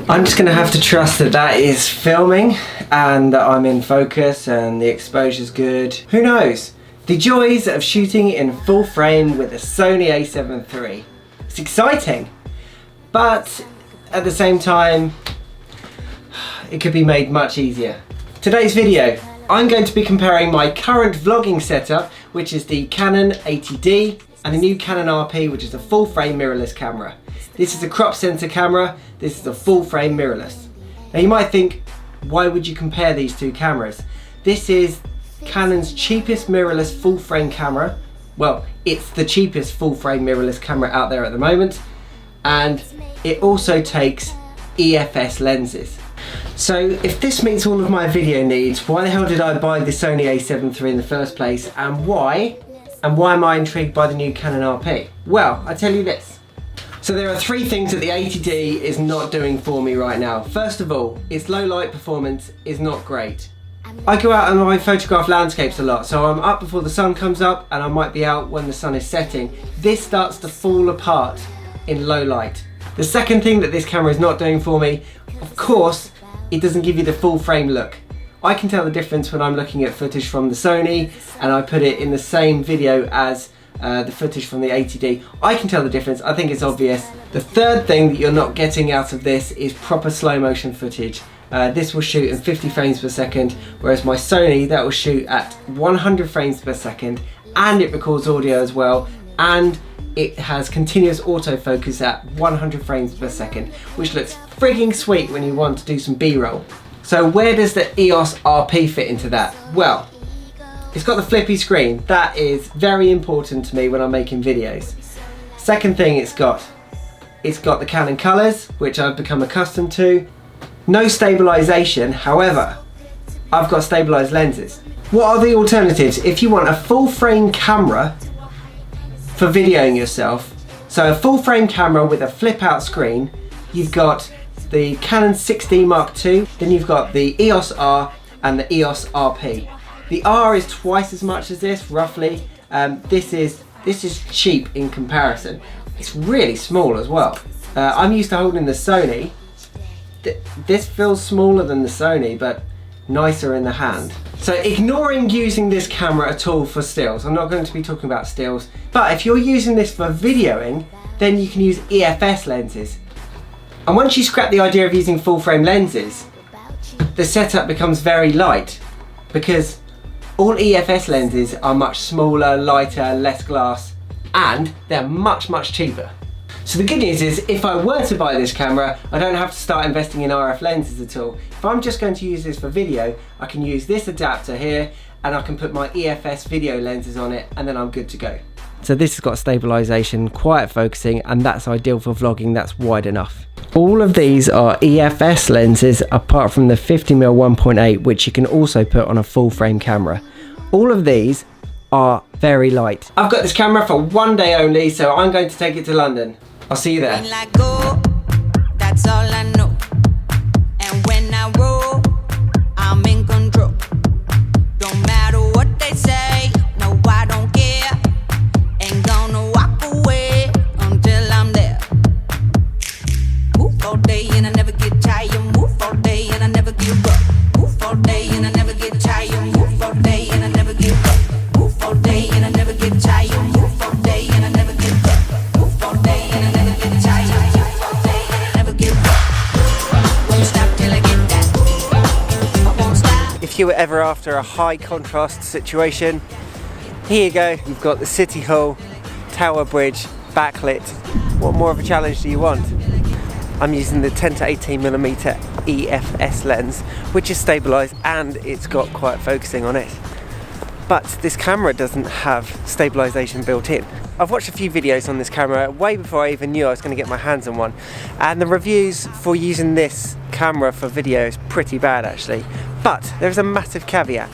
I'm just going to have to trust that that is filming and that I'm in focus and the exposure's good. Who knows? The joys of shooting in full frame with a Sony a7 III. It's exciting, but at the same time, it could be made much easier. Today's video, I'm going to be comparing my current vlogging setup, which is the Canon 80D, and the new Canon RP, which is a full frame mirrorless camera. This is a crop sensor camera, this is a full frame mirrorless. Now you might think, why would you compare these two cameras? This is Canon's cheapest mirrorless full frame camera. Well, it's the cheapest full frame mirrorless camera out there at the moment, and it also takes EFS lenses. So if this meets all of my video needs, why the hell did I buy the Sony a7 III in the first place, and why am I intrigued by the new Canon RP? Well, I tell you this. So there are three things that the 80D is not doing for me right now. First of all, its low light performance is not great. I go out and I photograph landscapes a lot, so I'm up before the sun comes up and I might be out when the sun is setting. This starts to fall apart in low light. The second thing that this camera is not doing for me, of course, it doesn't give you the full frame look. I can tell the difference when I'm looking at footage from the Sony and I put it in the same video as the footage from the 80D. I can tell the difference, I think it's obvious. The third thing that you're not getting out of this is proper slow motion footage. This will shoot in 50 frames per second, whereas my Sony, that will shoot at 100 frames per second, and it records audio as well, and it has continuous autofocus at 100 frames per second, which looks frigging sweet when you want to do some B-roll. So where does the EOS RP fit into that? Well, it's got the flippy screen. That is very important to me when I'm making videos. Second thing it's got the Canon colours, which I've become accustomed to. No stabilisation, however, I've got stabilised lenses. What are the alternatives? If you want a full frame camera for videoing yourself, so a full frame camera with a flip out screen, you've got the Canon 6D Mark II, then you've got the EOS R and the EOS RP. The R is twice as much as this, roughly. This is cheap in comparison. It's really small as well. I'm used to holding the Sony. This feels smaller than the Sony, but nicer in the hand. So ignoring using this camera at all for stills, I'm not going to be talking about stills, but if you're using this for videoing, then you can use EFS lenses. And once you scrap the idea of using full frame lenses, the setup becomes very light, because all EFS lenses are much smaller, lighter, less glass, and they're much, much cheaper. So the good news is, if I were to buy this camera, I don't have to start investing in RF lenses at all. If I'm just going to use this for video, I can use this adapter here, and I can put my EFS video lenses on it, and then I'm good to go. So this has got stabilisation, quiet focusing, and that's ideal for vlogging, that's wide enough. All of these are EFS lenses apart from the 50mm 1.8, which you can also put on a full frame camera. All of these are very light. I've got this camera for one day only, so I'm going to take it to London. I'll see you there. That's all I know. And when I roll, I'm in control. Don't matter what they say, no, I don't care. Ain't gonna walk away until I'm there. Move all day and I never get tired. Move all day and I never give up. Move all day and I never get tired. Move all day and I never give up. Move all day and I never get tired. Move all day and I never give up. Move all day and I never get tired. Move all day and I never give up. Won't stop till I get that. I won't stop. If you were ever after a high contrast situation, here you go. You've got the City Hall, Tower Bridge, backlit. What more of a challenge do you want? I'm using the 10 to 18mm EFS lens, which is stabilised and it's got quiet focusing on it. But this camera doesn't have stabilisation built in. I've watched a few videos on this camera way before I even knew I was going to get my hands on one, and the reviews for using this camera for video is pretty bad actually. But there's a massive caveat.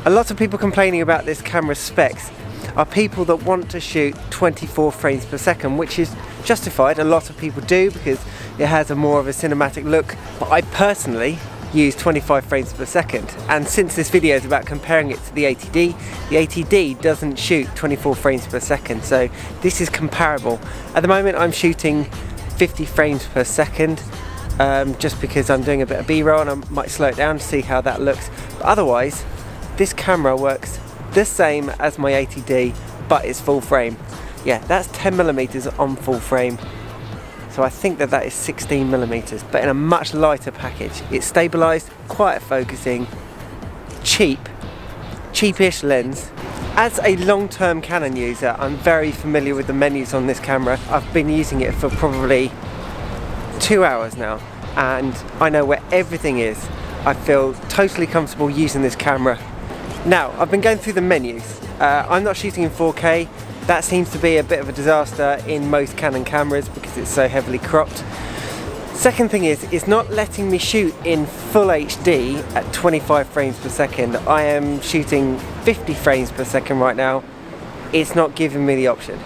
A lot of people complaining about this camera's specs are people that want to shoot 24 frames per second, which is justified. A lot of people do because it has a more of a cinematic look, but I personally use 25 frames per second. And since this video is about comparing it to the 80D, the 80D doesn't shoot 24 frames per second, so this is comparable. At the moment I'm shooting 50 frames per second, just because I'm doing a bit of B-roll and I might slow it down to see how that looks. But otherwise, this camera works the same as my 80D, but it's full frame. Yeah, that's 10mm on full frame. So I think that that is 16mm, but in a much lighter package. It's stabilised, quiet focusing, cheapish lens. As a long-term Canon user, I'm very familiar with the menus on this camera. I've been using it for probably 2 hours now, and I know where everything is. I feel totally comfortable using this camera. Now, I've been going through the menus. I'm not shooting in 4K. That seems to be a bit of a disaster in most Canon cameras because it's so heavily cropped. Second thing is, it's not letting me shoot in full HD at 25 frames per second. I am shooting 50 frames per second right now. It's not giving me the option.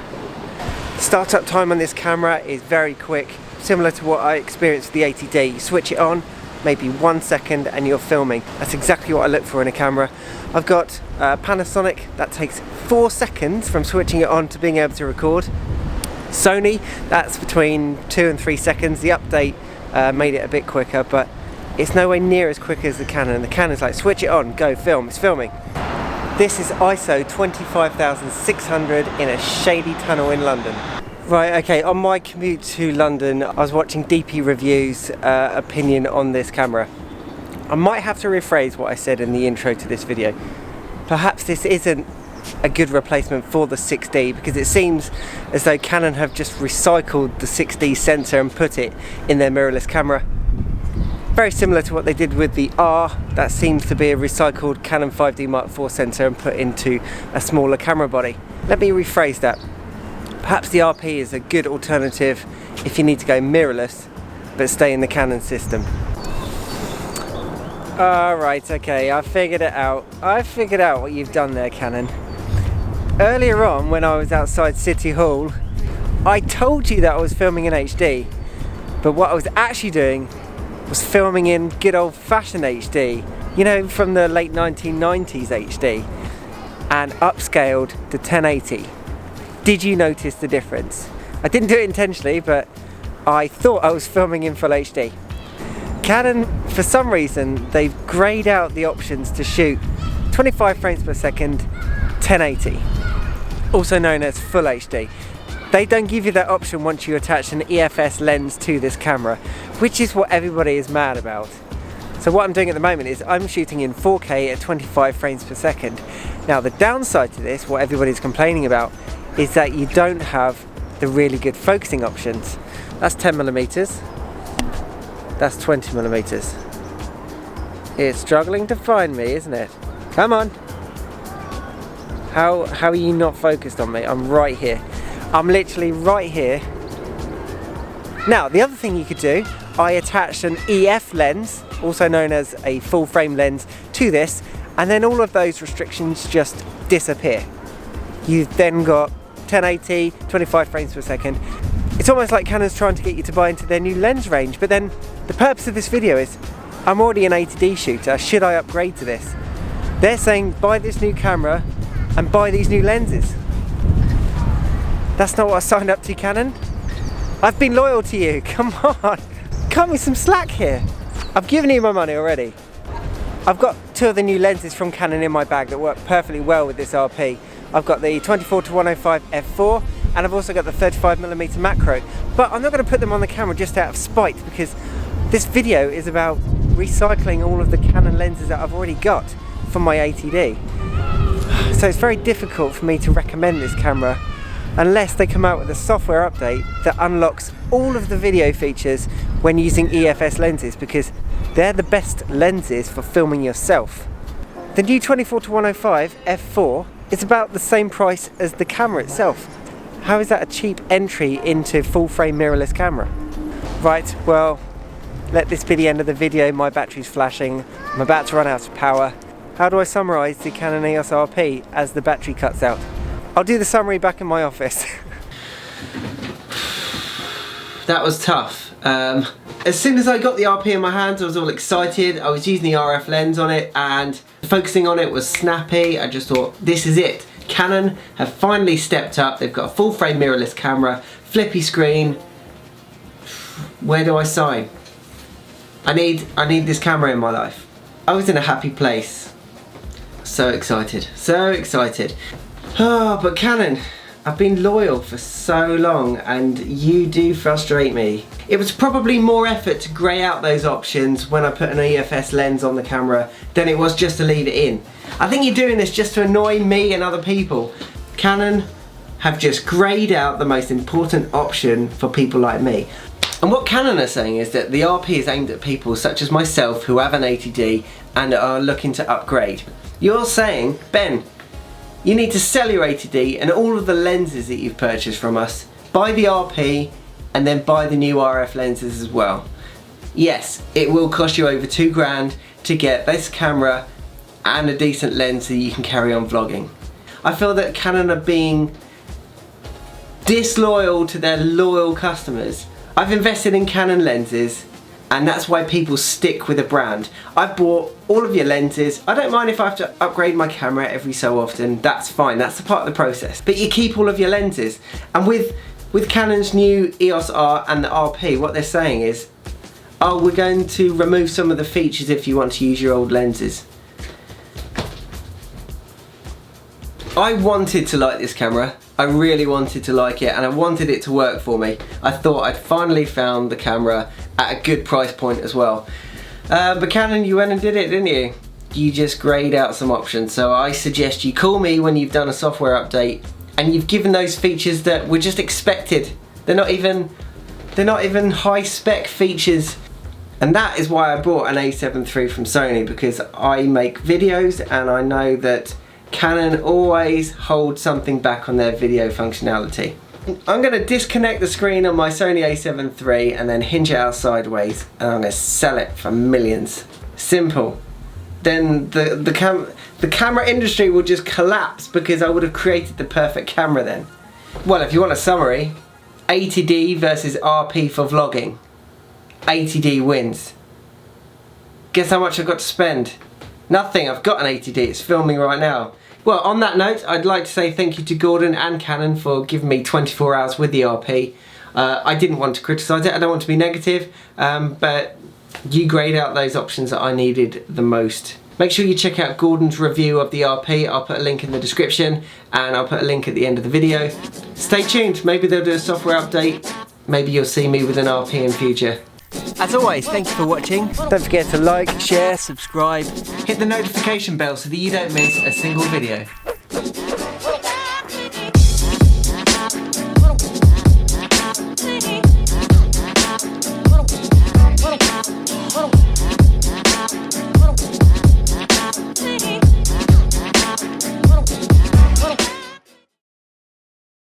Startup time on this camera is very quick, similar to what I experienced with the 80D. You switch it on, maybe 1 second and you're filming. That's exactly what I look for in a camera. I've got Panasonic, that takes 4 seconds from switching it on to being able to record. Sony, that's between 2 and 3 seconds. The update made it a bit quicker, but it's nowhere near as quick as the Canon. The Canon's like, switch it on, go film, it's filming. This is ISO 25,600 in a shady tunnel in London. Right, okay, on my commute to London, I was watching DP Review's opinion on this camera. I might have to rephrase what I said in the intro to this video. Perhaps this isn't a good replacement for the 6D because it seems as though Canon have just recycled the 6D sensor and put it in their mirrorless camera. Very similar to what they did with the R. That seems to be a recycled Canon 5D Mark IV sensor and put into a smaller camera body. Let me rephrase that. Perhaps the RP is a good alternative if you need to go mirrorless but stay in the Canon system. Alright, okay, I figured it out. I figured out what you've done there, Canon. Earlier on, when I was outside City Hall, I told you that I was filming in HD, but what I was actually doing was filming in good old-fashioned HD, you know, from the late 1990s HD, and upscaled to 1080. Did you notice the difference? I didn't do it intentionally, but I thought I was filming in full HD. Canon, for some reason, they've greyed out the options to shoot 25 frames per second, 1080, also known as full HD. They don't give you that option once you attach an EFS lens to this camera, which is what everybody is mad about. So what I'm doing at the moment is I'm shooting in 4K at 25 frames per second. Now the downside to this, what everybody's complaining about, is that you don't have the really good focusing options. That's 10mm. That's 20mm. It's struggling to find me, isn't it? Come on. How are you not focused on me? I'm right here. I'm literally right here. Now, the other thing you could do, I attached an EF lens, also known as a full frame lens, to this, and then all of those restrictions just disappear. You've then got 1080, 25 frames per second. It's almost like Canon's trying to get you to buy into their new lens range, but then the purpose of this video is, I'm already an 80D shooter, should I upgrade to this? They're saying buy this new camera and buy these new lenses. That's not what I signed up to, Canon. I've been loyal to you, come on. Cut me some slack here. I've given you my money already. I've got 2 of the new lenses from Canon in my bag that work perfectly well with this RP. I've got the 24-105 f4 and I've also got the 35mm macro, but I'm not going to put them on the camera just out of spite because this video is about recycling all of the Canon lenses that I've already got from my 80D. So it's very difficult for me to recommend this camera unless they come out with a software update that unlocks all of the video features when using EFS lenses, because they're the best lenses for filming yourself. The new 24-105 f4 is about the same price as the camera itself. How is that a cheap entry into full frame mirrorless camera? Right, well, let this be the end of the video. My battery's flashing. I'm about to run out of power. How do I summarise the Canon EOS RP as the battery cuts out? I'll do the summary back in my office. That was tough. As soon as I got the RP in my hands, I was all excited. I was using the RF lens on it and focusing on it was snappy. I just thought, this is it. Canon have finally stepped up. They've got a full frame mirrorless camera, flippy screen. Where do I sign? I need this camera in my life. I was in a happy place. So excited, so excited. Oh, but Canon, I've been loyal for so long and you do frustrate me. It was probably more effort to grey out those options when I put an EFS lens on the camera than it was just to leave it in. I think you're doing this just to annoy me and other people. Canon have just greyed out the most important option for people like me. And what Canon are saying is that the RP is aimed at people such as myself who have an 80D and are looking to upgrade. You're saying, Ben, you need to sell your 80D and all of the lenses that you've purchased from us, buy the RP and then buy the new RF lenses as well. Yes, it will cost you over £2 to get this camera and a decent lens so you can carry on vlogging. I feel that Canon are being disloyal to their loyal customers. I've invested in Canon lenses and that's why people stick with a brand. I've bought all of your lenses. I don't mind if I have to upgrade my camera every so often, that's fine, that's a part of the process. But you keep all of your lenses. And with Canon's new EOS R and the RP, what they're saying is, oh, we're going to remove some of the features if you want to use your old lenses. I wanted to like this camera. I really wanted to like it and I wanted it to work for me. I thought I'd finally found the camera at a good price point as well. But Canon, you went and did it, didn't you? You just greyed out some options. So I suggest you call me when you've done a software update and you've given those features that were just expected. They're not even high spec features. And that is why I bought an A7 III from Sony, because I make videos and I know that Canon always holds something back on their video functionality. I'm going to disconnect the screen on my Sony A7 III and then hinge it out sideways and I'm going to sell it for millions. Simple. Then the camera industry will just collapse because I would have created the perfect camera then. Well, if you want a summary, 80D versus RP for vlogging. 80D wins. Guess how much I've got to spend? Nothing, I've got an 80D, it's filming right now. Well, on that note, I'd like to say thank you to Gordon and Canon for giving me 24 hours with the RP. I didn't want to criticise it, I don't want to be negative, but you greyed out those options that I needed the most. Make sure you check out Gordon's review of the RP, I'll put a link in the description and I'll put a link at the end of the video. Stay tuned, maybe they'll do a software update, maybe you'll see me with an RP in future. As always, thank you for watching. Don't forget to like, share, subscribe, hit the notification bell so that you don't miss a single video.